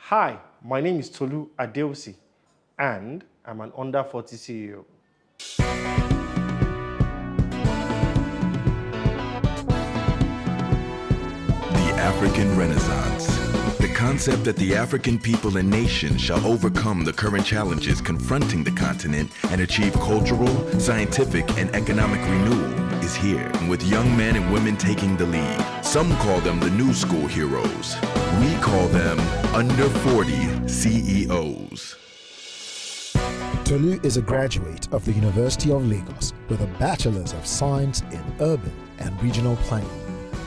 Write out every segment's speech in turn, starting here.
Hi, my name is Tolu Adeusi, and I'm an under 40 CEO. The African Renaissance. The concept that the African people and nation shall overcome the current challenges confronting the continent and achieve cultural, scientific, and economic renewal is here, with young men and women taking the lead. Some call them the new school heroes. We call them under 40 CEOs. Tolu is a graduate of the University of Lagos with a Bachelor's of Science in Urban and Regional Planning.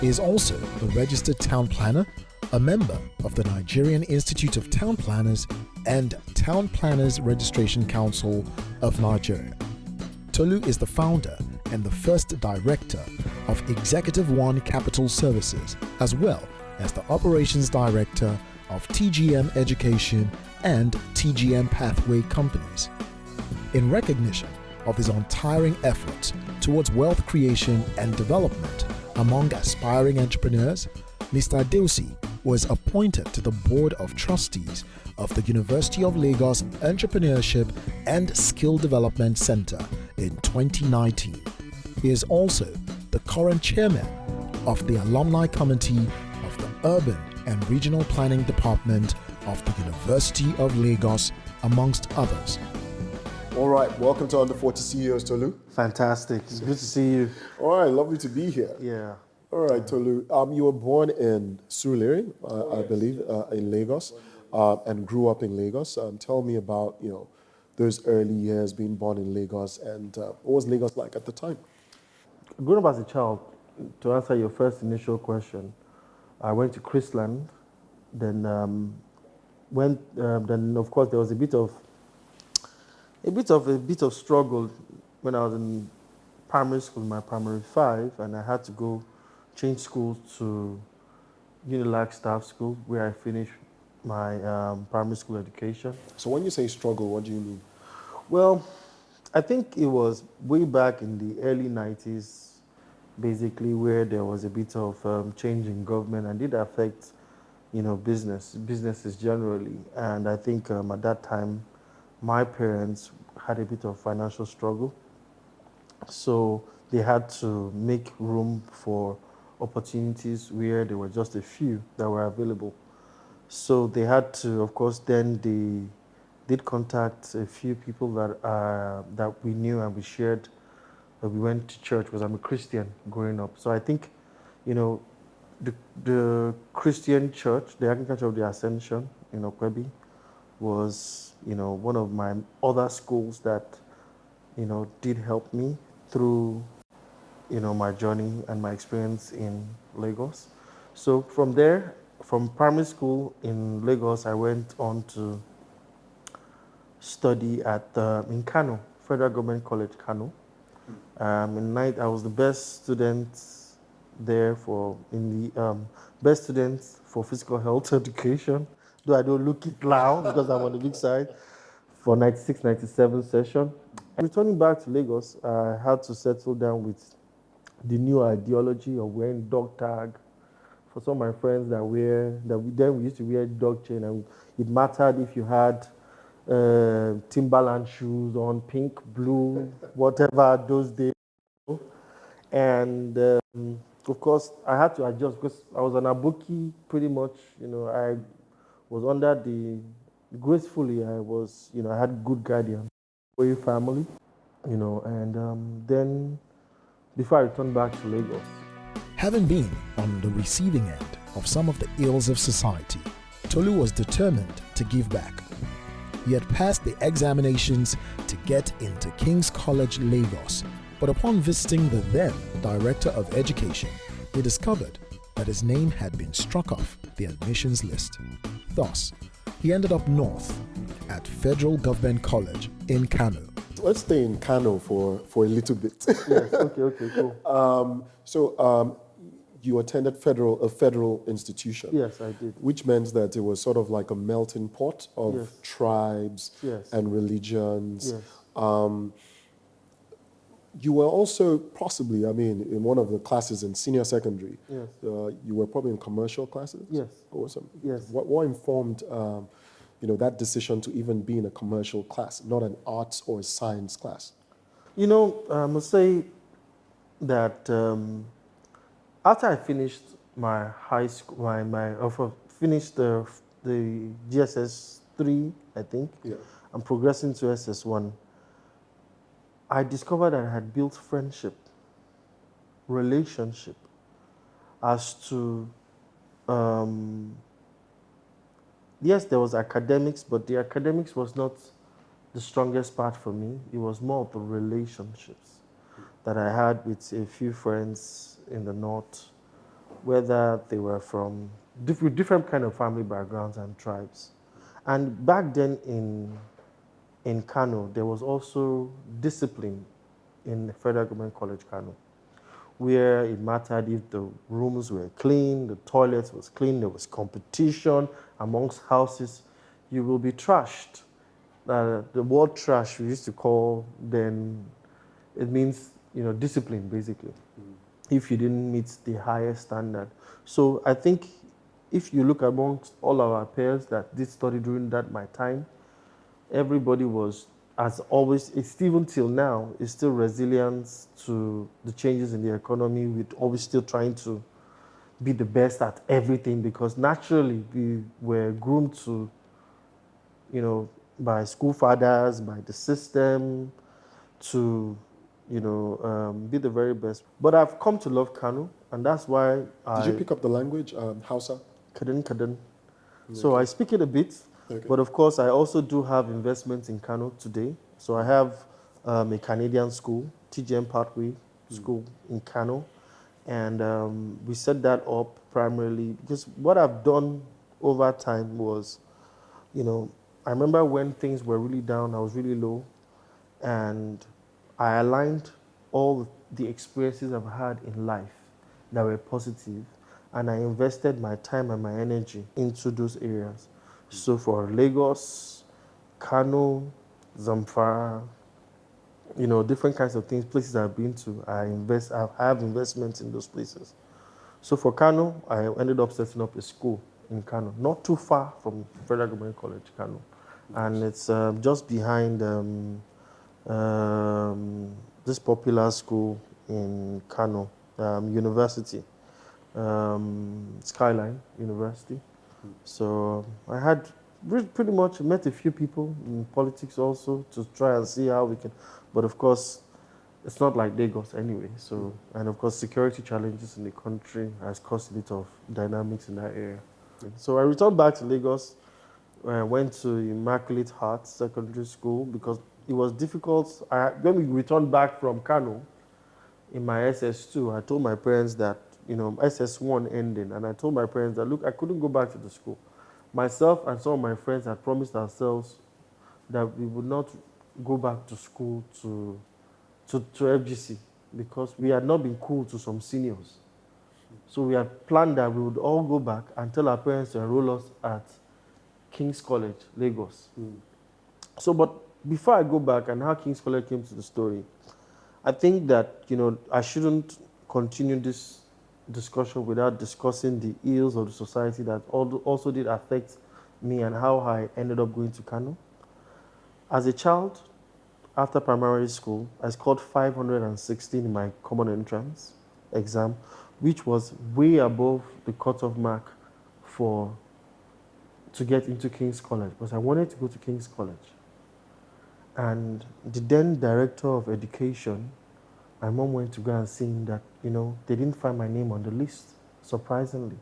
He is also a registered town planner, a member of the Nigerian Institute of Town Planners and Town Planners Registration Council of Nigeria. Tolu is the founder and the first director of Executive One Capital Services, as well as the operations director of TGM Education and TGM Pathway Companies. In recognition of his untiring efforts towards wealth creation and development among aspiring entrepreneurs, Mr. Adeosi was appointed to the Board of Trustees of the University of Lagos Entrepreneurship and Skill Development Center in 2019. He is also the current chairman of the Alumni Committee of the Urban and Regional Planning Department of the University of Lagos, amongst others. All right, welcome to Under 40 CEOs, Tolu. Fantastic. It's good to see you. All right, lovely to be here. Yeah. All right, Tolu. You were born in Surulere, I believe, in Lagos, and grew up in Lagos. Tell me about those early years being born in Lagos, and what was Lagos like at the time? Growing up as a child, to answer your first initial question, I went to Chrisland. Then then of course there was a bit of struggle when I was in primary school, my primary 5, and I had to go change schools to Unilag Staff School, where I finished my primary school education. So when you say struggle, what do you mean? Well, I think it was way back in the early 90s, basically, where there was a bit of change in government, and it affect, businesses generally. And I think at that time, my parents had a bit of financial struggle. So they had to make room for opportunities where there were just a few that were available. So they had to, of course, then they did contact a few people that we knew and we shared. We went to church because I'm a Christian growing up. So I think, the Christian church, the Anglican Church of the Ascension in Okwebi, was, one of my other schools that, did help me through, my journey and my experience in Lagos. So from there, from primary school in Lagos, I went on to study at in Kano, Federal Government College, Kano. I was the best student there best student for physical health education, though I don't look it now because I'm on the big side, for 96, 97 session. And returning back to Lagos, I had to settle down with the new ideology of wearing dog tag. For some of my friends we used to wear dog chain, and it mattered if you had Timberland shoes on, pink, blue, whatever those days. And of course, I had to adjust because I was an Abuki pretty much. I was under gracefully, I had good guardian for your family, and then before I returned back to Lagos. Having been on the receiving end of some of the ills of society, Tolu was determined to give back. He had passed the examinations to get into King's College, Lagos, but upon visiting the then Director of Education, he discovered that his name had been struck off the admissions list. Thus, he ended up north at Federal Government College in Kano. Let's stay in Kano for a little bit. Yes, okay, cool. So you attended a federal institution. Yes, I did. Which meant that it was sort of like a melting pot of Yes. tribes Yes. and religions. Yes. You were also possibly, I mean, in one of the classes in senior secondary. Yes. You were probably in commercial classes. Yes. Awesome. Yes. What informed, that decision to even be in a commercial class, not an arts or science class? I must say that after I finished my high school, finished the GSS 3, I think, Yeah. and progressing to SS1, I discovered that I had built friendship, relationship, as to, yes, there was academics, but the academics was not the strongest part for me. It was more of the relationships that I had with a few friends in the north, whether they were from different kind of family backgrounds and tribes. And back then in Kano, there was also discipline in the Federal Government College Kano, where it mattered if the rooms were clean, the toilets was clean, there was competition amongst houses, you will be trashed. The word trash we used to call then, it means, discipline basically, if you didn't meet the highest standard. So I think if you look amongst all our peers that did study during my time, everybody was, as always, it's even till now, is still resilient to the changes in the economy, with always still trying to be the best at everything, because naturally we were groomed to, by school fathers, by the system, to, be the very best. But I've come to love Kanu, and that's why Did you pick up the language, Hausa? Kaden. So I speak it a bit, Okay. but of course I also do have investments in Kano today. So I have a Canadian school, TGM Pathway School in Kano, and we set that up primarily because what I've done over time was, I remember when things were really down, I was really low, and I aligned all the experiences I've had in life that were positive, and I invested my time and my energy into those areas. So for Lagos, Kano, Zamfara, different kinds of things, places I've been to, I have investments in those places. So for Kano, I ended up setting up a school in Kano, not too far from Federal Government College, Kano. And it's just behind this popular school in Kano, university, Skyline University. So I had pretty much met a few people in politics also to try and see how we can, but of course, it's not like Lagos anyway. So, and of course, security challenges in the country has caused a bit of dynamics in that area. So I returned back to Lagos. I went to Immaculate Heart Secondary School because it was difficult. When we returned back from Kano in my SS2, I told my parents that, SS1 ending, and I told my parents that, look, I couldn't go back to the school. Myself and some of my friends had promised ourselves that we would not go back to school to FGC because we had not been cool to some seniors. So we had planned that we would all go back and tell our parents to enroll us at King's College, Lagos. So, but before I go back and how King's College came to the story, I think that, I shouldn't continue this discussion without discussing the ills of the society that also did affect me and how I ended up going to Kano. As a child, after primary school, I scored 516 in my common entrance exam, which was way above the cutoff mark to get into King's College, because I wanted to go to King's College. And the then director of education, my mom went to go and see him that, they didn't find my name on the list, surprisingly.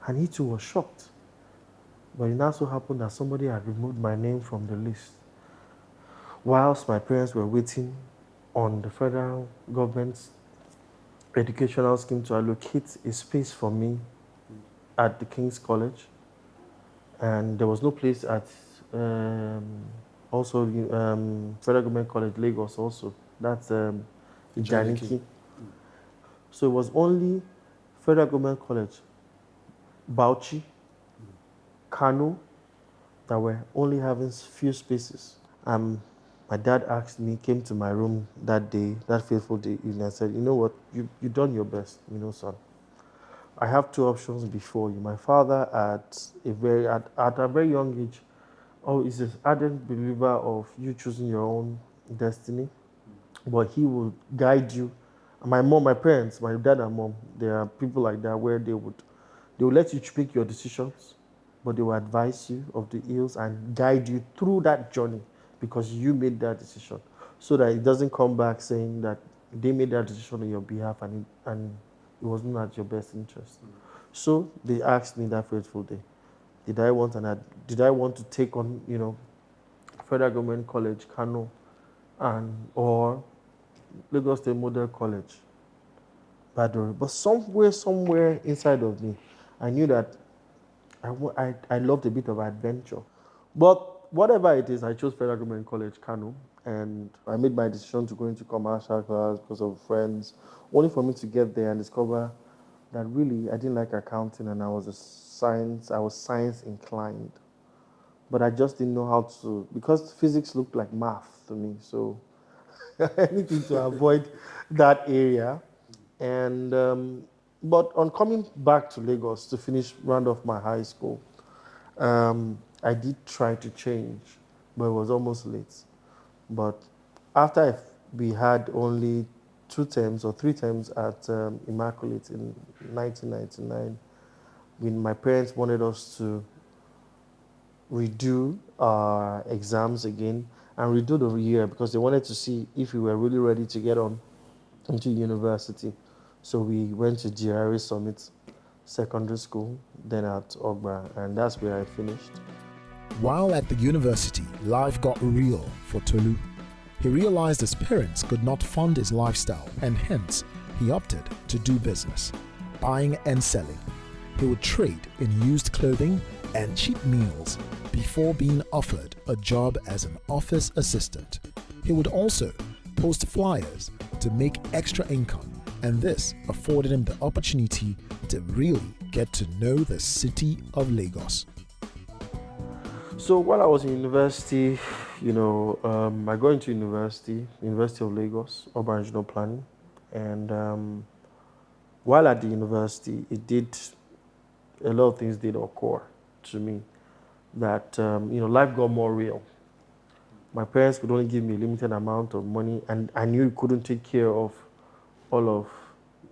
And he too was shocked. But it now so happened that somebody had removed my name from the list. Whilst my parents were waiting on the federal government's educational scheme to allocate a space for me at the King's College. And there was no place at Federal Government College, Lagos also. That's Janiki. So it was only Federal Government College, Bauchi, Kano, that were only having few spaces. My dad came to my room that day, that fateful day, evening, and said, you know what, you've done your best, son. I have two options before you. My father, at a very young age, is an ardent believer of you choosing your own destiny, but he will guide you. My parents, my dad and mom, there are people like that where they will let you pick your decisions, but they will advise you of the ills and guide you through that journey because you made that decision, so that it doesn't come back saying that they made that decision on your behalf and it was not at your best interest. So they asked me that fateful day, did I want to take on, Federal Government College, Kano, or Lagos State Model College, Badore. But somewhere inside of me, I knew that I loved a bit of adventure. But whatever it is, I chose Federal Government College, Kano, and I made my decision to go into commercial class because of friends, only for me to get there and discover that really I didn't like accounting and I was science inclined. But I just didn't know how to, because physics looked like math to me. So anything to avoid that area. And but on coming back to Lagos to round off my high school, I did try to change, but it was almost late. But after we had only 2 terms or 3 terms at Immaculate in 1999, when my parents wanted us to redo our exams again and redo the year because they wanted to see if we were really ready to get on into university. So we went to GRA Summit Secondary School, then at Ogba, and that's where I finished. While at the university, life got real for Tolu. He realized his parents could not fund his lifestyle, and hence he opted to do business, buying and selling. He would trade in used clothing and cheap meals before being offered a job as an office assistant. He would also post flyers to make extra income, and this afforded him the opportunity to really get to know the city of Lagos. So while I was in university, I got into University of Lagos, Urban Regional Planning, and while at the university, a lot of things did occur to me that, life got more real. My parents could only give me a limited amount of money, and I knew it couldn't take care of all of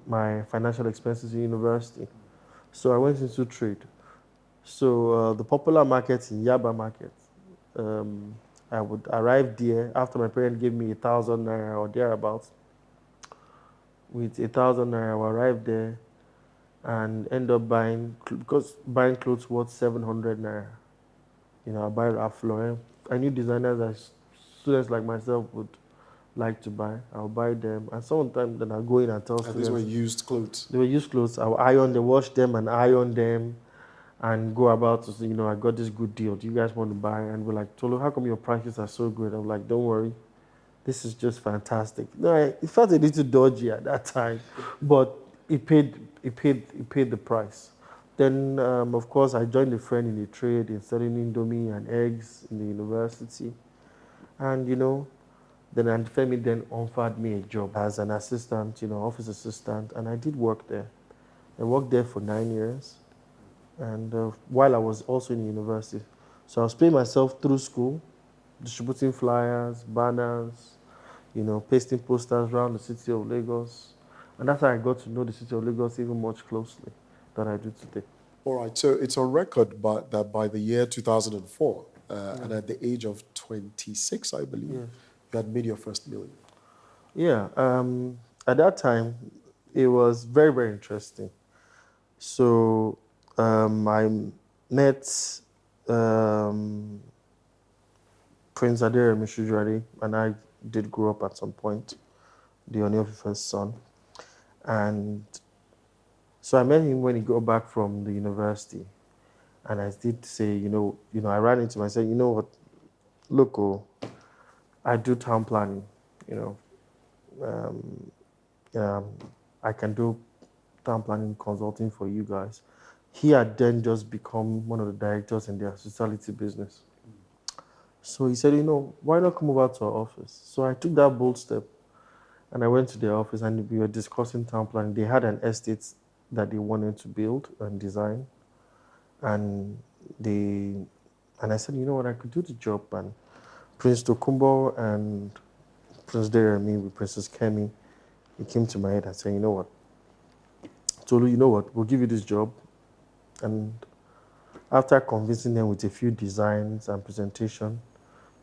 my financial expenses in university. So I went into trade. So the popular market in Yaba Market, I would arrive there after my parents gave me 1,000 naira or thereabouts. With 1,000 naira, I would arrive there and end up buying clothes worth 700 naira. I buy Ralph Lauren. I knew designers that students like myself would like to buy. I'll buy them, and sometimes then I'll go in and tell students. These were used clothes. They were used clothes. I'll wash them and iron them, and go about to say, I got this good deal. Do you guys want to buy? And we're like, Tolu, how come your prices are so good? I'm like, don't worry, this is just fantastic. No, it felt a little dodgy at that time, but it paid the price. Then, of course, I joined a friend in the trade in selling Indomie and eggs in the university. And, then Femi then offered me a job as an assistant, office assistant, and I did work there. I worked there for 9 years, and while I was also in university. So I was paying myself through school, distributing flyers, banners, pasting posters around the city of Lagos. And that's how I got to know the city of Lagos even much closely than I do today. All right, so it's on record that by the year 2004, and at the age of 26, I believe, you had made your first million. Yeah, at that time, it was very, very interesting. So I met Prince Adeosi, and I did grow up at some point, the Oni of first son. And so I met him when he got back from the university. And I did say, I ran into him, I said, you know what, look, I do town planning, I can do town planning consulting for you guys. He had then just become one of the directors in the hospitality business. So he said, why not come over to our office? So I took that bold step and I went to their office and we were discussing town planning. They had an estate that they wanted to build and design. And I said, you know what, I could do the job. And Prince Tokumbo and Prince Deremi with Princess Kemi, he came to my head and said, you know what, Tolu, you know what, we'll give you this job. And after convincing them with a few designs and presentation,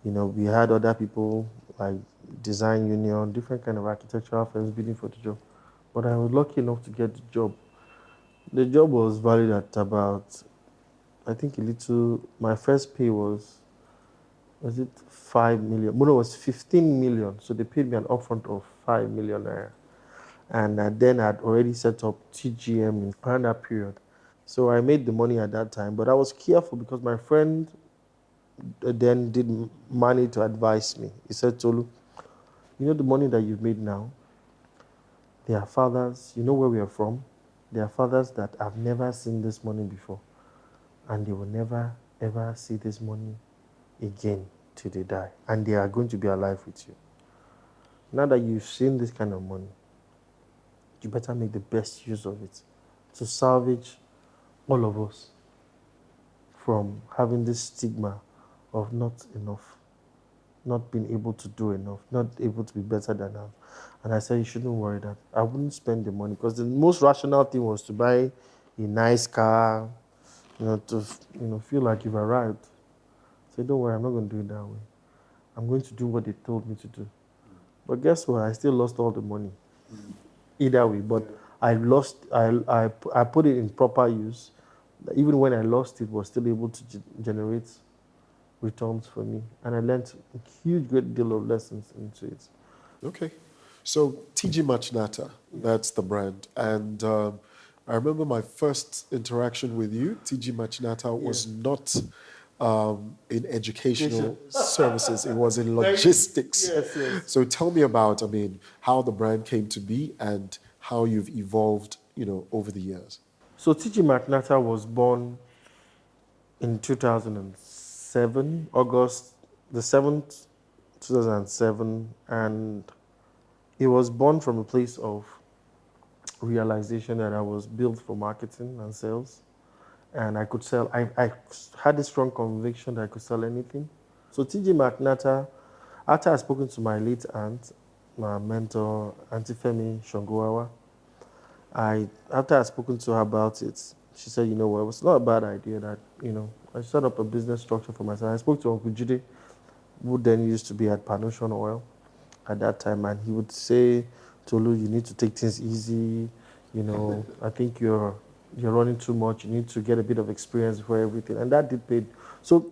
we had other people like Design Union, different kind of architectural firms bidding for the job. But I was lucky enough to get the job. The job was valued at about, I think my first pay was it 5 million? No, it was 15 million. So they paid me an upfront of 5 million naira. And then I'd already set up TGM around that period. So I made the money at that time. But I was careful because my friend then did money to advise me. He said, Tolu, the money that you've made now, there are fathers, you know where we are from? There are fathers that have never seen this money before. And they will never, ever see this money again till they die. And they are going to be alive with you. Now that you've seen this kind of money, you better make the best use of it to salvage all of us from having this stigma of not enough, not being able to do enough, not able to be better than us. And I said, you shouldn't worry that. I wouldn't spend the money because the most rational thing was to buy a nice car, to feel like you've arrived. I said, don't worry, I'm not going to do it that way. I'm going to do what they told me to do. But guess what? I still lost all the money. Either way, but I put it in proper use. Even when I lost it, was still able to generate returns for me. And I learned a huge, great deal of lessons into it. Okay. So TG Machnata, that's the brand. And I remember my first interaction with you, TG Machnata, was not in educational services. It was in logistics. Yes. So tell me about, how the brand came to be and how you've evolved, over the years. So TG Machnata was born in 2007, August the 7th, 2007, and it was born from a place of realization that I was built for marketing and sales, and I could sell. I had a strong conviction that I could sell anything. So TG Machnata, after I spoken to my late aunt, my mentor, Auntie Femi Shongoawa, after I spoken to her about it, she said, you know what, it was not a bad idea that, I set up a business structure for myself. I spoke to Uncle Jide, who then used to be at Panocean Oil at that time, and he would say, Tolu, you need to take things easy, I think you're running too much, you need to get a bit of experience for everything, and that did pay. So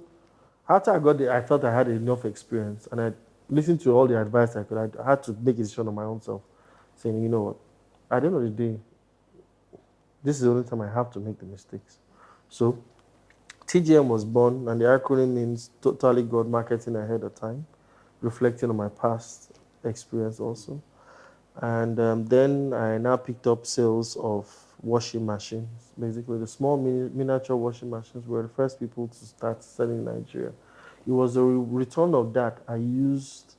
after I got there, I felt I had enough experience, and I listened to all the advice I could. I had to make a decision on my own self, saying, you know what, at the end of the day, this is the only time I have to make the mistakes. So TGM was born, and the acronym means Totally Got Marketing Ahead of Time, reflecting on my past experience also. And then I now picked up sales of washing machines. Basically, the small miniature washing machines were the first people to start selling in Nigeria. It was the returns of that I used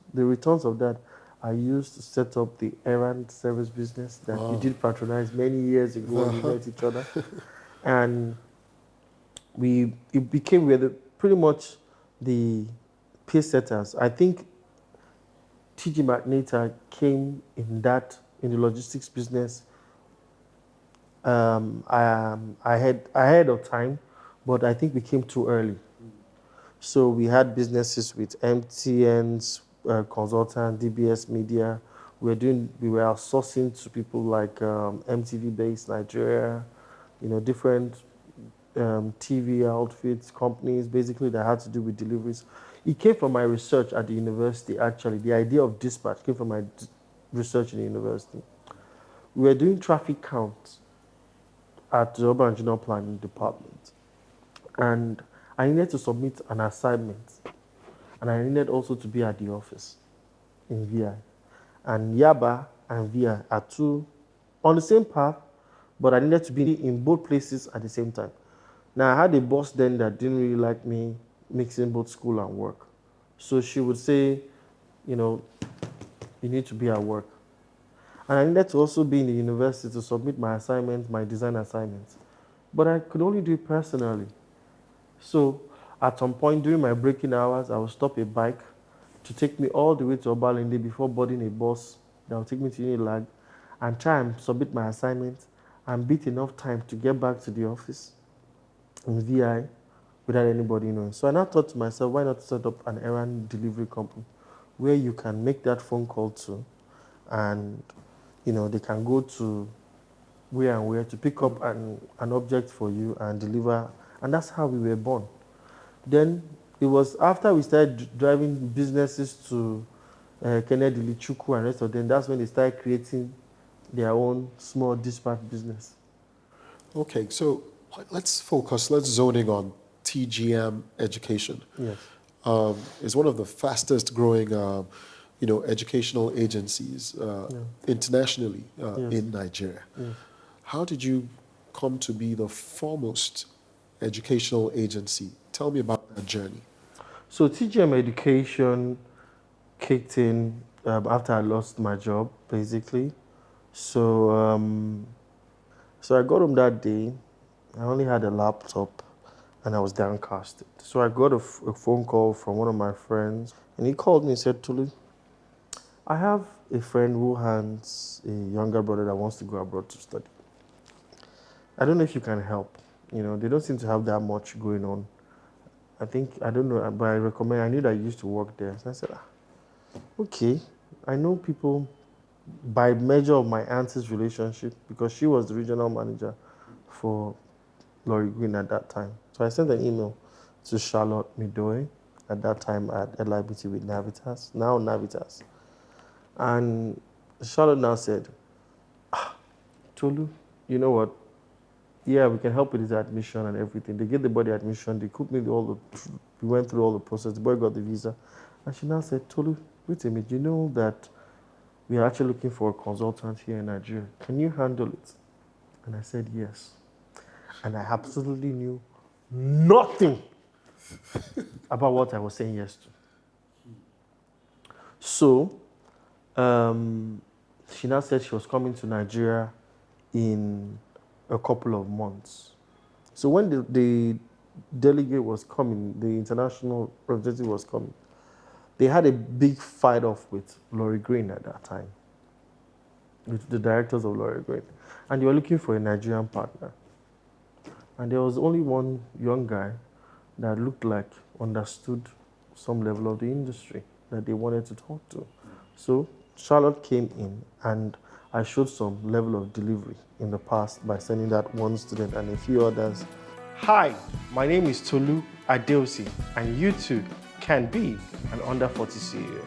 to set up the errand service business that you did patronize many years ago when we met each other. And it became pretty much the pace setters. I think TG Machnata came in the logistics business ahead of time, but I think we came too early. So we had businesses with MTN's consultant, DBS Media. We were outsourcing to people like MTV-based Nigeria, different TV outfits, companies, basically that had to do with deliveries. It came from my research at the university, actually. The idea of dispatch came from my research in the university. We were doing traffic counts at the Urban Regional Planning Department. And I needed to submit an assignment. And I needed also to be at the office in VI. And Yaba and VI are two on the same path, but I needed to be in both places at the same time. Now, I had a boss then that didn't really like me mixing both school and work. So she would say, you know, you need to be at work. And I needed to also be in the university to submit my assignments, my design assignments. But I could only do it personally. So at some point during my breaking hours, I would stop a bike to take me all the way to Obalende before boarding a bus that would take me to Unilag and try and submit my assignments and beat enough time to get back to the office in VI without anybody knowing. So I now thought to myself, why not set up an errand delivery company where you can make that phone call to and they can go to where and where to pick up an object for you and deliver. And that's how we were born. Then it was after we started driving businesses to Kennedy, Lichuku, and rest of them, that's when they started creating their own small dispatch business. Okay, so let's zone in on TGM education. Yes. It's one of the fastest growing, educational agencies internationally in Nigeria. Yes. How did you come to be the foremost educational agency? Tell me about that journey. So TGM education kicked in after I lost my job, basically. So I got home that day. I only had a laptop and I was downcasted. So I got a phone call from one of my friends and he called me and said, Tolu, I have a friend who has a younger brother that wants to go abroad to study. I don't know if you can help. They don't seem to have that much going on. I don't know, but I recommend, I knew that you used to work there. So I said, okay, I know people by measure of my auntie's relationship because she was the regional manager for Laurie Green at that time. So I sent an email to Charlotte Midoi at that time at LIBT with Navitas, now Navitas. And Charlotte now said, Tolu, you know what? Yeah, we can help with his admission and everything. They gave the boy the admission. They cooked me we went through all the process. The boy got the visa. And she now said, Tolu, wait a minute, you know that we are actually looking for a consultant here in Nigeria. Can you handle it? And I said, yes. And I absolutely knew nothing about what I was saying yes to. So, she now said she was coming to Nigeria in a couple of months. So when the delegate was coming, the international representative was coming, they had a big fight off with Laurie Green at that time, with the directors of Laurie Green. And they were looking for a Nigerian partner. And there was only one young guy that looked like understood some level of the industry that they wanted to talk to. So Charlotte came in and I showed some level of delivery in the past by sending that one student and a few others. Hi, my name is Tolu Adeusi, and you too can be an under 40 CEO.